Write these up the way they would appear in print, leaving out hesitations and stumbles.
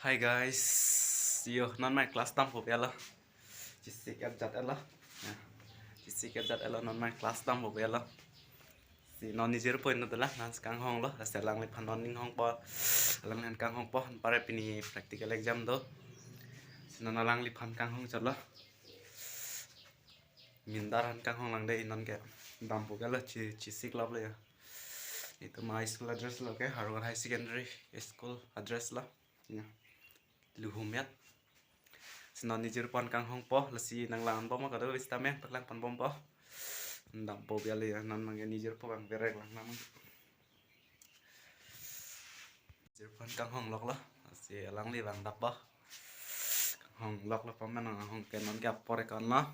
Hi guys, yo non mai class tam ho bela. Jisik jat ela. Jisik jat ela non mai class tam ho bela. Si non ni zero point nutela nan skang hong lo, aselang le panon ning hong po. Alang len kang hong po pare pini practical exam do. Si non alang li pan kang hong chala. Mindar han kang hong lang dei non ke dam ho bela jisik lab le ya. Itu my school address lo ke Harvard High Secondary School address lah. Ya. Luhumiat. Sinon ni jir pon kang hong po lasi nang lan po mo kado istame paklang pon pom po ndam po biali nan mang ni jir po bang berek lang namang jir pon kang hong lok lo si alang li bang dap po hong lok lo pamen nang hong kenon gap pore kon lo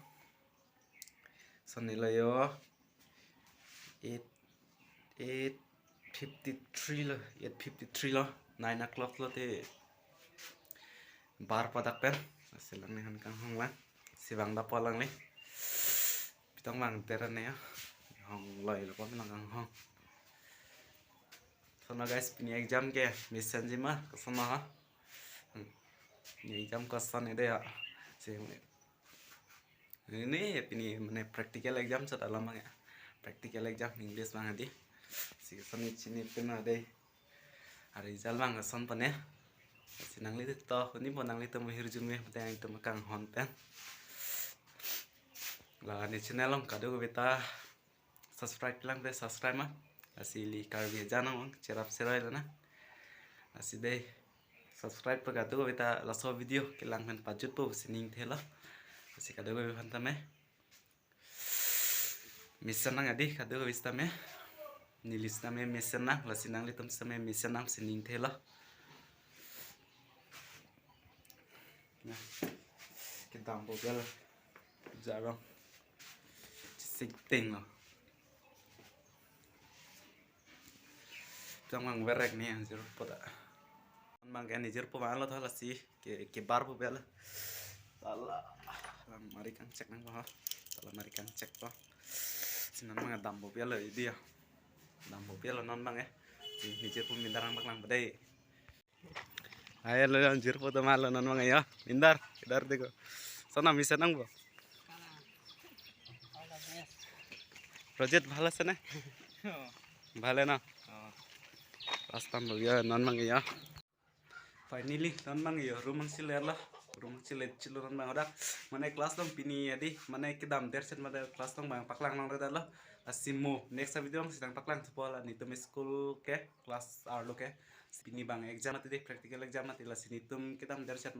soni lo yo 8:53 lo 8:53 lo 9 o'clock lo te bar padak pen silang ni han kang hong lang si bang dap po lang ni pitong bang teran ya hong loy lo pa lang kang hong so na guys pini exam ke mission jima kasana ha ni exam kasan ide ya si ini pini mane practical exam sa dalam ya practical exam English bang adi si kasani chini pina dei hari result bang kasan pane sinang li to ni bonang li to mahir jume tang to makang hon pen lah ni channel long kado beta subscribe lang be subscribe mah asili karbi janang cerap serai na asi dei subscribe pa kado beta laso video kilang men pajut po sining thela asi kado be phantame mission nang adi kado be istame nilis name mission nang lasinang litum same mission nang sining thela nah kita ambo bela jarang ting lo trong mang verek ni anjir pada mang kan anjir po malo thala si ke bar po bela tala mari kang cek nang ba tala mari kang cek po sinan mang dam po bela dia dam po bela non mang si anjir po mindarang baklang badai ayo lo anjir po to malo non mang ya mindar idar deko sana mission nang bo project ভালো আছে না ভালো না রাস্তা বগিয়া নন মাঙ্গিয়া ফাইনালি নন মাঙ্গিয়া রুম মাংসিলে আলা রুম মাংসিলে চিলো নন মাঙ্গা মানে ক্লাস দং পিনি আদি মানে কিদাম derset made class dong bang paklang nang reda lo asimu next video sidang paklang sepola ni tum school ke class arlo ke pini bang exam ati practical exam ati la sini tum kitam derset